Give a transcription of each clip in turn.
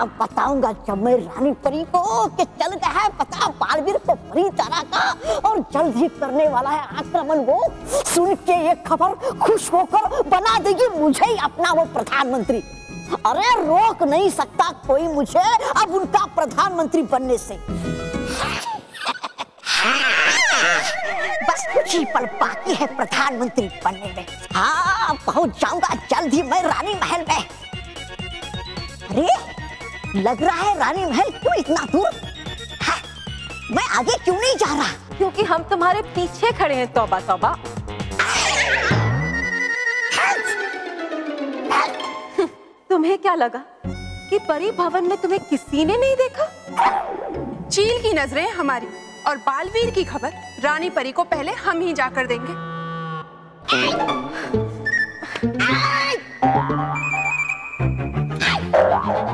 अब बताऊंगा जब मैं रानी परी को कि चल गया है पता बालवीर को परी तरह का और जल्द ही करने वाला है आक्रमण। वो सुन के ये खबर खुश होकर बना देगी मुझे अपना वो प्रधानमंत्री। अरे रोक नहीं सकता कोई मुझे अब उनका प्रधानमंत्री बनने से। बस कुछ ही पल बाकी है प्रधानमंत्री बनने में। हाँ पहुंच जाऊंगा जल्द ही मैं रानी महल में। अरे लग रहा है रानी महल क्यों इतना दूर? हाँ, मैं आगे क्यों नहीं जा रहा? क्योंकि हम तुम्हारे पीछे खड़े हैं। तौबा तौबा। तुम्हें क्या लगा कि परी भवन में तुम्हें किसी ने नहीं देखा? चील की नजरें हमारी और बालवीर की खबर रानी परी को पहले हम ही जाकर देंगे।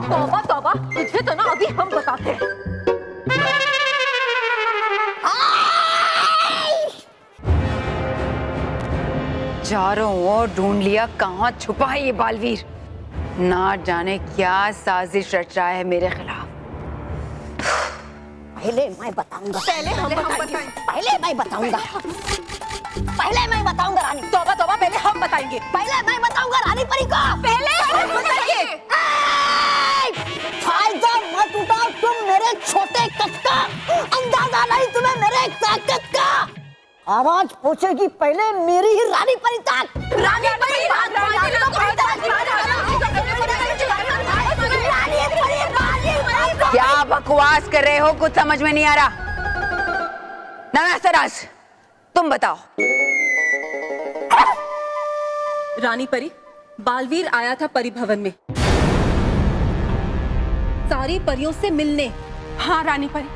तौबा तौबा, तुझे तो ना अभी हम बताते हैं। चारों ओर ढूंढ लिया, कहाँ छुपा है ये बालवीर। ना जाने क्या साजिश रच रहा है मेरे खिलाफ। पहले मैं बताऊंगा। पहले हम बताएंगे। पहले मैं बताऊंगा। पहले मैं बताऊंगा रानी। तौबा तौबा, पहले हम बताएंगे। पहले मैं बताऊंगा रानी परी को। पहले हम बताएंगे। फायदा मत उठाओ तुम मेरे छोटे कद का। अंदाजा नहीं तुम्हें मेरे ताकत का। आवाज पहुंचेगी पहले मेरी ही रानी परी तक। रानी परी क्या बकवास कर रहे हो? कुछ समझ में नहीं आ रहा। नाना सराज, तुम बताओ। रानी परी, बालवीर आया था परी भवन में सारी परियों से मिलने। हाँ रानी परी,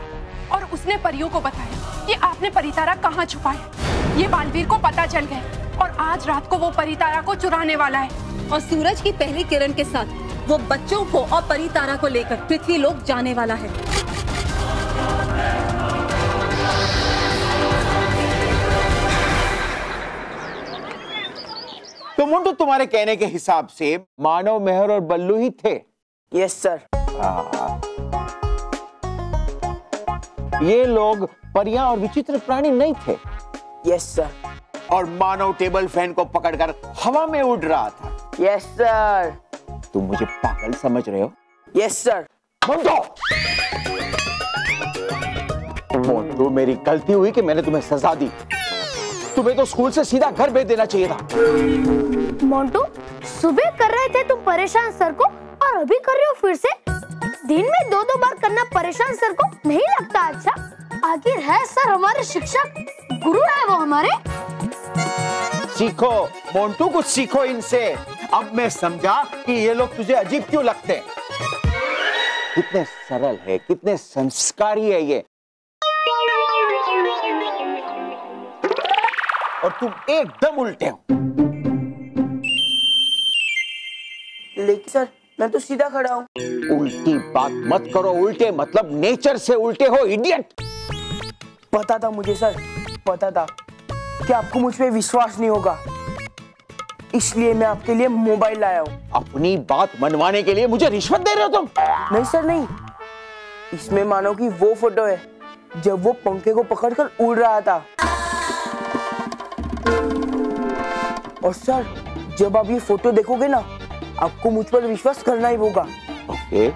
और उसने परियों को बताया कि आपने परितारा कहाँ छुपा है। ये बालवीर को पता चल गया और आज रात को वो परितारा को चुराने वाला है। और सूरज की पहली किरण के साथ वो बच्चों को और परितारा को लेकर पृथ्वी लोक जाने वाला है। तो मुंडू, तुम्हारे कहने के हिसाब से मानव, मेहर और बल्लू ही थे? Yes sir. ये लोग परियां और विचित्र प्राणी नहीं थे? Yes sir. और मानव टेबल फैन को पकड़कर हवा में उड़ रहा था? Yes sir. तुम मुझे पागल समझ रहे हो? Yes sir. मोंटू, मेरी गलती हुई कि मैंने तुम्हें सजा दी। तुम्हें तो स्कूल से सीधा घर भेज देना चाहिए था। मोंटू, सुबह कर रहे थे तुम परेशान सर को और अभी कर रहे हो फिर से। दिन में 2-2 बार करना परेशान सर को नहीं लगता अच्छा? आखिर है सर हमारे शिक्षक, गुरु है वो हमारे। सीखो मोंटू, कुछ सीखो इनसे। अब मैं समझा कि ये लोग तुझे अजीब क्यों लगते हैं। कितने सरल है, कितने संस्कारी है ये, और तुम एकदम उल्टे हो। लेकिन सर, मैं तो सीधा खड़ा हूँ। उल्टी बात मत करो। उल्टे मतलब नेचर से उल्टे हो, इडियट। पता था मुझे सर, पता था कि आपको मुझ पे विश्वास नहीं होगा, इसलिए मैं आपके लिए मोबाइल लाया हूँ। अपनी बात मनवाने के लिए मुझे रिश्वत दे रहे हो तुम? नहीं सर नहीं, इसमें मानो कि वो फोटो है जब वो पंखे को पकड़कर उड़ रहा था। और सर, जब आप ये फोटो देखोगे ना, आपको मुझ पर विश्वास करना ही होगा। ओके।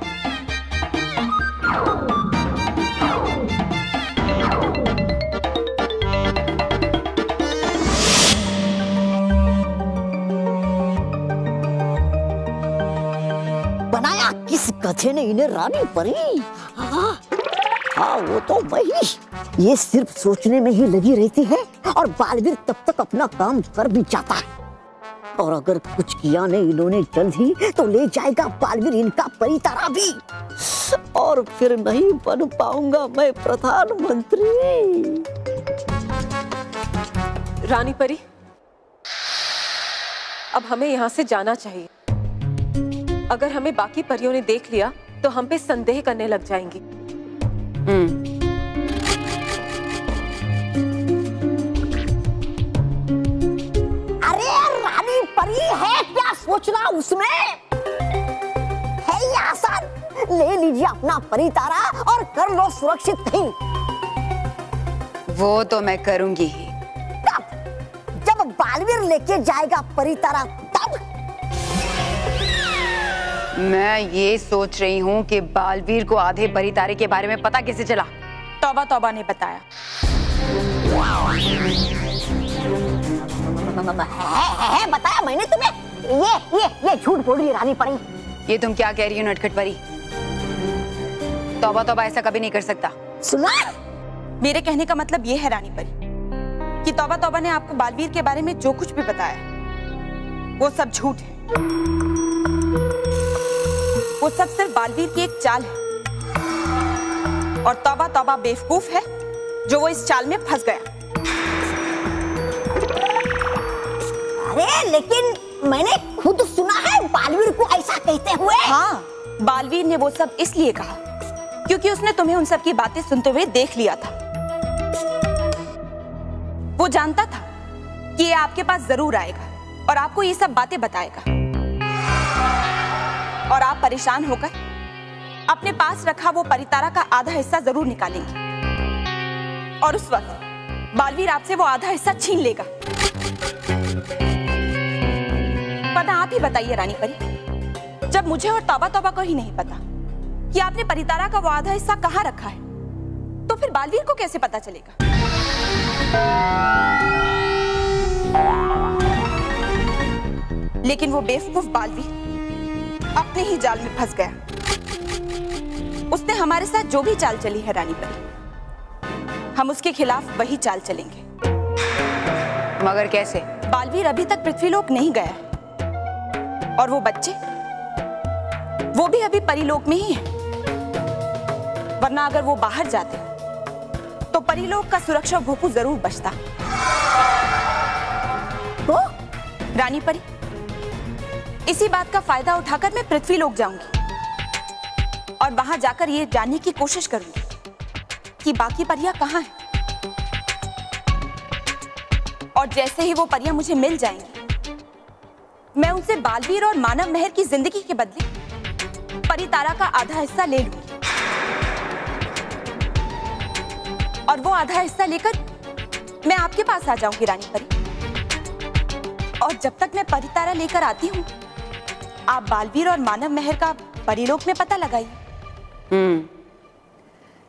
बनाया किस गधे ने इन्हें रानी परी? हाँ वो तो वही। ये सिर्फ सोचने में ही लगी रहती है और बालवीर तब तक अपना काम कर भी जाता है। और अगर कुछ किया नहीं इन्होंने जल्द ही तो ले जाएगा बालवीर इनका परितारा भी, और फिर नहीं बन पाऊंगा मैं प्रधानमंत्री। रानी परी, अब हमें यहाँ से जाना चाहिए। अगर हमें बाकी परियों ने देख लिया तो हम पे संदेह करने लग जाएंगी। अरे रानी परी है क्या सोचना उसमें? है ये आसान? ले लीजिए अपना परितारा और कर लो सुरक्षित कहीं। वो तो मैं करूंगी ही। जब बालवीर लेके जाएगा परितारा तब। मैं ये सोच रही हूँ कि बालवीर को आधे परितारे के बारे में पता कैसे चला? तौबा तौबा ने बताया। है बताया मैंने तुम्हें। ये झूठ बोल रही है रानी परी। ये तुम क्या कह रही हो नटखट परी? तौबा तौबा ऐसा कभी नहीं कर सकता। सुना? मेरे कहने का मतलब ये है रानी परी कि तौबा तौबा ने आपको बालवीर के बारे में जो कुछ भी बताया वो सब झूठ है। वो सब सिर्फ बालवीर की एक चाल है और तौबा तौबा बेवकूफ है जो वो इस चाल में फंस गया। अरे लेकिन मैंने खुद सुना है बालवीर को ऐसा कहते हुए। हाँ, बालवीर ने वो सब इसलिए कहा क्योंकि उसने तुम्हें उन सब की बातें सुनते हुए देख लिया था। वो जानता था कि ये आपके पास जरूर आएगा और आपको ये सब बातें बताएगा और आप परेशान होकर अपने पास रखा वो परितारा का आधा हिस्सा जरूर निकालेंगे और उस वक्त बालवीर आपसे वो आधा हिस्सा छीन लेगा। पता आप ही बताइए रानी परी, जब मुझे और तौबा तौबा को ही नहीं पता कि आपने परितारा का वो आधा हिस्सा कहाँ रखा है, तो फिर बालवीर को कैसे पता चलेगा? लेकिन वो बेवकूफ बालवीर अपने ही जाल में फंस गया। उसने हमारे साथ जो भी चाल चली है रानी परी, हम उसके खिलाफ वही चाल चलेंगे। मगर कैसे? बालवीर अभी तक पृथ्वीलोक नहीं गया है और वो बच्चे वो भी अभी परिलोक में ही है। वरना अगर वो बाहर जाते तो परिलोक का सुरक्षा भोपू जरूर बचता। तो रानी परी, इसी बात का फायदा उठाकर मैं पृथ्वीलोक जाऊंगी और वहां जाकर ये जानने की कोशिश करूंगी कि बाकी परियां कहाँ हैं। और जैसे ही वो परियां मुझे मिल जाएंगी, मैं उनसे बालवीर और मानव महर की जिंदगी के बदले परितारा का आधा हिस्सा ले लूंगी और वो आधा हिस्सा लेकर मैं आपके पास आ जाऊंगी रानी परी। और जब तक मैं परितारा लेकर आती हूँ, आप बालवीर और मानव महर का परिलोक में पता लगाइए।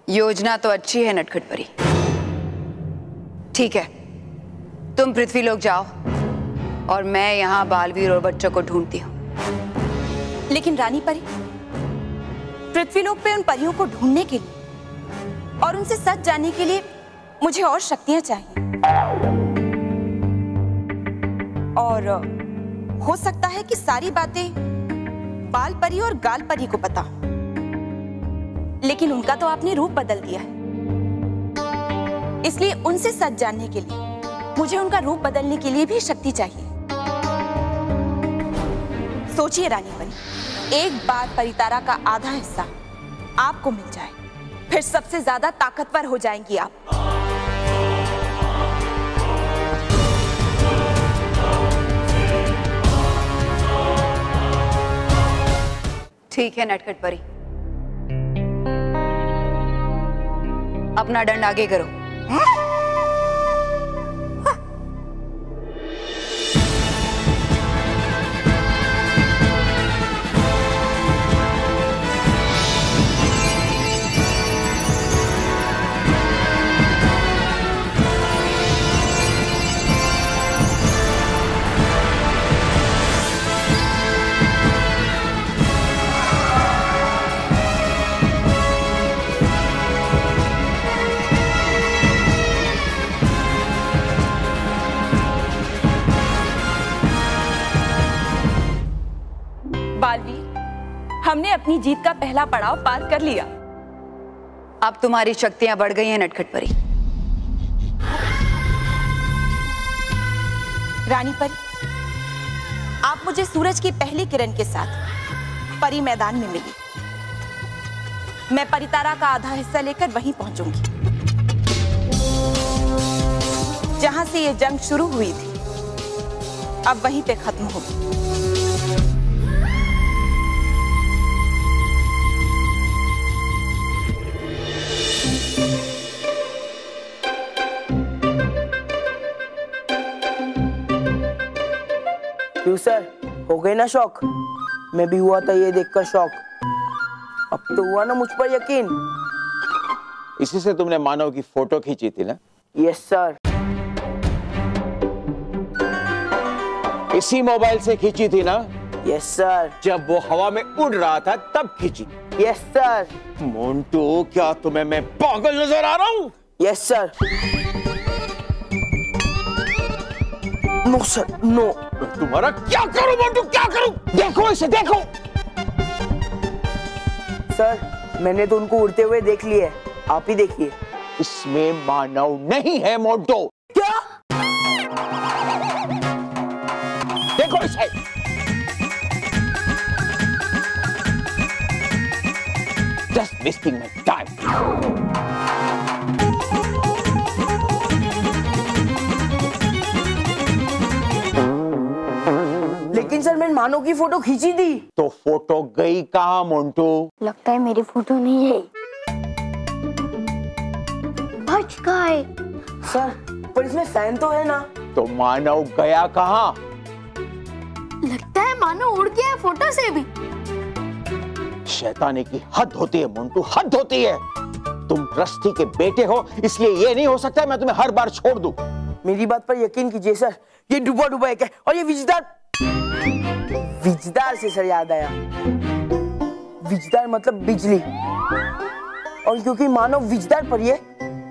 योजना तो अच्छी है नटखट परी। ठीक है, तुम पृथ्वीलोक जाओ और मैं यहाँ बालवीर और बच्चों को ढूंढती हूँ। लेकिन रानी परी, पृथ्वीलोक पे उन परियों को ढूंढने के लिए और उनसे सच जानने के लिए मुझे और शक्तियां चाहिए। और हो सकता है कि सारी बातें बाल परी और गाल परी को पता हो, लेकिन उनका तो आपने रूप बदल दिया है। इसलिए उनसे सच जानने के लिए मुझे उनका रूप बदलने के लिए भी शक्ति चाहिए। सोचिए रानी परी, एक बार परितारा का आधा हिस्सा आपको मिल जाए, फिर सबसे ज्यादा ताकतवर हो जाएंगी आप। ठीक है नटखट परी, अपना दंड आगे करो। बालवीर, हमने अपनी जीत का पहला पड़ाव पार कर लिया। अब तुम्हारी शक्तियां बढ़ गई हैं नटखट परी। रानी परी, आप मुझे सूरज की पहली किरण के साथ परी मैदान में मिली। मैं परितारा का आधा हिस्सा लेकर वहीं पहुंचूंगी जहां से ये जंग शुरू हुई थी, अब वहीं पे खत्म होगी। क्यों सर, हो गए ना शौक? मैं भी हुआ था ये देखकर शौक। अब तो हुआ ना मुझ पर यकीन? इसी से तुमने मानव की फोटो खींची थी ना? Yes sir. इसी मोबाइल से खींची थी ना? Yes sir. जब वो हवा में उड़ रहा था तब खींची? Yes sir. मोंटू, क्या तुम्हें मैं पागल नजर आ रहा हूँ? Yes sir. No sir, no. तुम्हारा क्या करूं मोंटू, क्या करूं? देखो इसे, देखो। सर, मैंने तो उनको उड़ते हुए देख लिए, आप ही देखिए। इसमें मानव नहीं है मोंटू। क्या? देखो इसे। Just wasting my time. लेकिन सर, मैंने मानव की फोटो खींची थी। तो फोटो गई कहाँ मोंटू? लगता है मेरी फोटो नहीं है। बच गए। सर, पर इसमें फैन तो है ना? तो मानव गया कहाँ? लगता है मानो उड़ गया है फोटो से भी। शैतानी की हद होती है मोंटू, हद होती है। तुम रस्ती के बेटे हो, इसलिए ये नहीं हो सकता मैं तुम्हें हर बार छोड़ दूं। मेरी बात पर यकीन कीजिए सर, ये डूबा डूबा एक है और ये विजदार। विजदार से सर याद आया, विजदार मतलब बिजली। और क्योंकि मानव विजदार पर है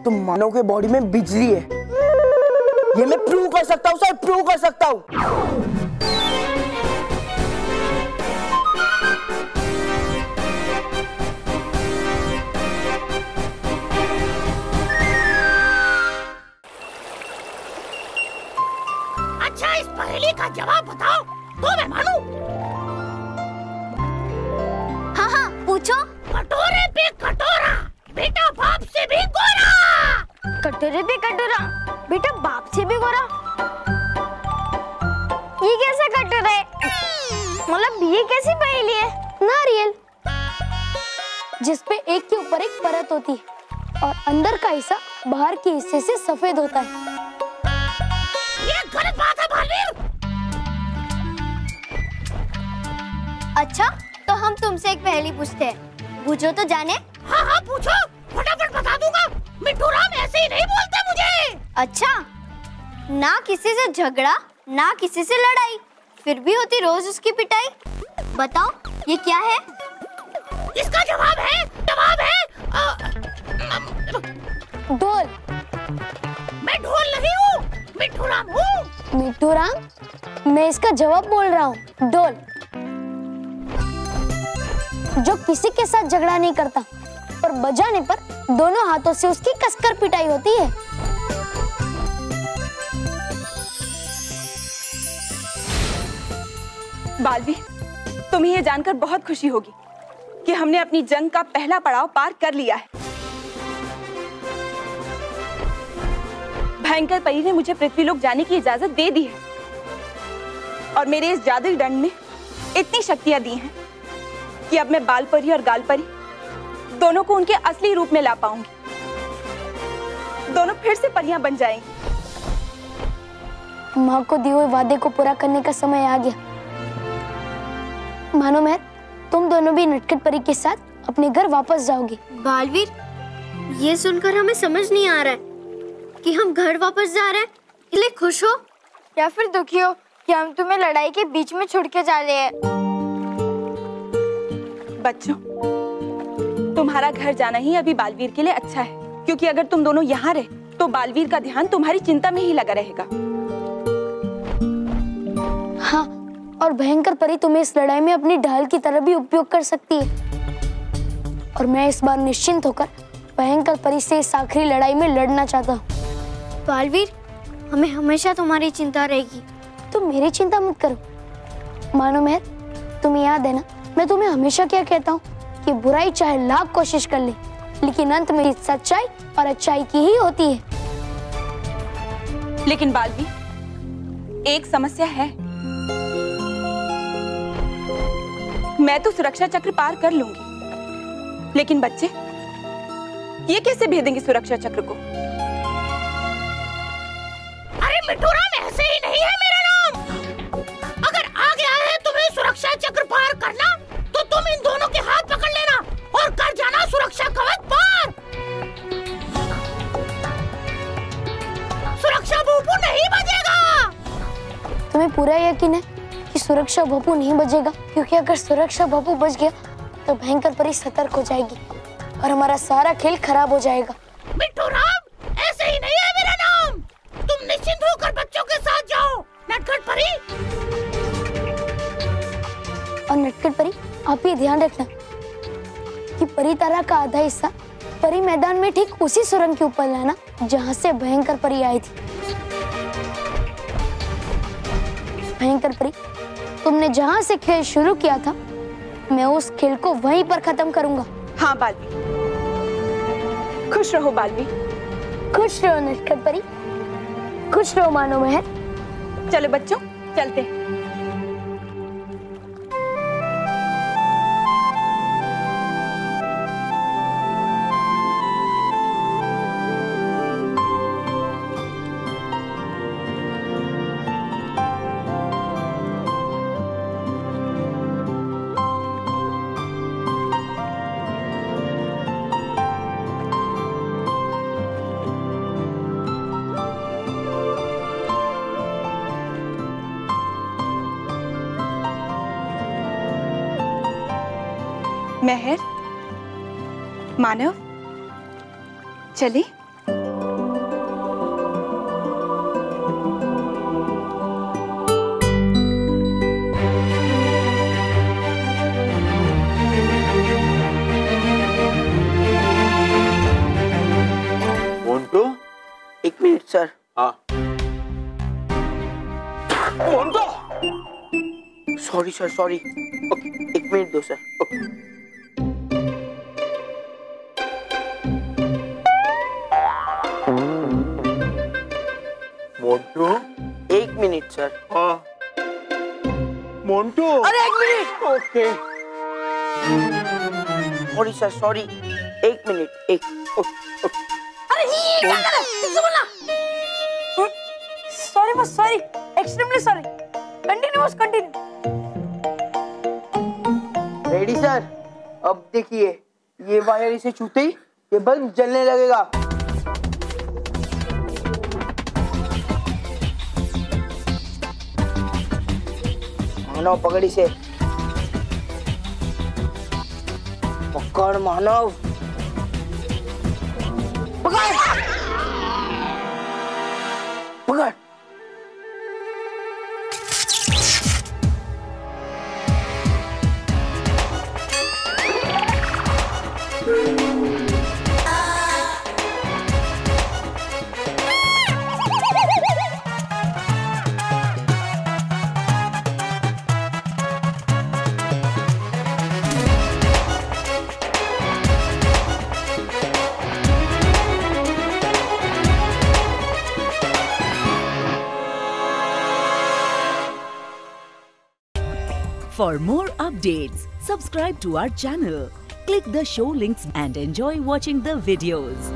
तो मानव के बॉडी में बिजली है। ये मैं प्रूव कर सकता हूँ सर, प्रूव कर सकता हूँ। अच्छा, इस पहेली का जवाब बताओ तो मैं मानूं। हाँ हाँ पूछो। कटोरे पे कटोरा, बेटा बाप से भी गोरा। कटोरे पे कटोरा, बेटा बाप से भी गोरा। ये कैसा कटोरा है? मतलब ये कैसी पहेली है? नारियल, जिसपे एक के ऊपर एक परत होती है और अंदर का हिस्सा बाहर के हिस्से से सफेद होता है। ये गलत बात है बालवीर। अच्छा, तो हम तुमसे एक पहेली पूछते हैं, पूछो तो जाने। हाँ हाँ पूछो, फटाफट बता दूंगा। मिट्टू राम ऐसे ही नहीं बोलते मुझे। अच्छा, ना किसी से झगड़ा ना किसी से लड़ाई, फिर भी होती रोज उसकी पिटाई। बताओ ये क्या है? इसका जवाब है ढोल। मैं ढोल नहीं हूँ, मिट्टू राम हूँ। मिट्टू राम? मैं इसका जवाब बोल रहा हूँ, ढोल। जो किसी के साथ झगड़ा नहीं करता और बजाने पर दोनों हाथों से उसकी कसकर पिटाई होती है। बालवीर, तुम्हें ये जानकर बहुत खुशी होगी कि हमने अपनी जंग का पहला पड़ाव पार कर लिया है। भयंकर परी ने मुझे पृथ्वीलोक जाने की इजाजत दे दी है और मेरे इस जादुई दंड में इतनी शक्तियां दी हैं कि अब मैं बाल परी और गाल परी दोनों को उनके असली रूप में ला पाऊंगी। दोनों फिर से परियां बन जाएंगी। माँ को दिए हुए वादे को पूरा करने का समय आ गया। मानो मैं तुम दोनों भी नटखट परी के साथ अपने घर वापस जाओगे। बालवीर, ये सुनकर हमें समझ नहीं आ रहा है कि हम घर वापस जा रहे हैं, इसलिए खुश हो या फिर दुखी हो कि हम तुम्हें लड़ाई के बीच में छोड़ के जा रहे हैं। बच्चों, तुम्हारा घर जाना ही अभी बालवीर के लिए अच्छा है, क्योंकि अगर तुम दोनों यहाँ रहे तो बालवीर का ध्यान तुम्हारी चिंता में ही लगा रहेगा। हाँ, और भयंकर परी तुम्हें इस लड़ाई में अपनी ढाल की तरह भी उपयोग कर सकती है। और मैं इस बार निश्चिंत होकर भयंकर परी से इस आखिरी लड़ाई में लड़ना चाहता हूँ। बालवीर, हमें हमेशा तुम्हारी चिंता रहेगी, तुम मेरी चिंता मत करो। मानो मेहर, तुम्हें याद है ना मैं तुम्हें हमेशा क्या कहता हूँ कि बुराई चाहे लाख कोशिश कर ले, लेकिन अंत में सच्चाई और अच्छाई की ही होती है। लेकिन बालवीर, एक समस्या है। मैं तो सुरक्षा चक्र पार कर लूंगी, लेकिन बच्चे ये कैसे भेदेंगे सुरक्षा चक्र को? अरे मिट्टू राम ऐसे ही नहीं है मेरा नाम। अगर तुम्हें पूरा यकीन है कि सुरक्षा बाबू नहीं बचेगा? क्योंकि अगर सुरक्षा बाबू बच गया तो भयंकर परी सतर्क हो जाएगी और हमारा सारा खेल खराब हो जाएगा। बिट्टू राम, ऐसे ही नहीं है मेरा नाम। तुम निश्चिंत होकर बच्चों के साथ जाओ। नटखट परी। और नटखट परी, आप ये ध्यान रखना कि परी तारा का आधा हिस्सा परी मैदान में ठीक उसी सुरंग के ऊपर लाना जहाँ से भयंकर परी आई थी। भयंकर परी, तुमने जहाँ से खेल शुरू किया था मैं उस खेल को वहीं पर खत्म करूंगा। हाँ बालवी, खुश रहो बालवी। खुश रहो नटखट परी, खुश रहो मानो महर। चलो बच्चों, चलते हैं। महर, मानव, चले। मोंटू, एक मिनट सर। हाँ। Montu, sorry sir, sorry. एक मिनट दो सर। मोंटू, एक मिनट सर। हाँ। मोंटू, अरे एक minute. Okay. Sorry sir, sorry. एक मिनट, एक। अरे ये क्या कर रहा है? ठीक से बोलना। सॉरी बस, सॉरी, एक्सट्रीमली सॉरी। कंटिन्यू बस, कंटिन्यू। Ready sir. अब देखिए, ये वायर इसे छूते ही ये बल्ब जलने लगेगा। मानव पकड़ इसे। पकड़ मानव, पकड़ पकड़। For more updates, subscribe to our channel, click the show links and enjoy watching the videos.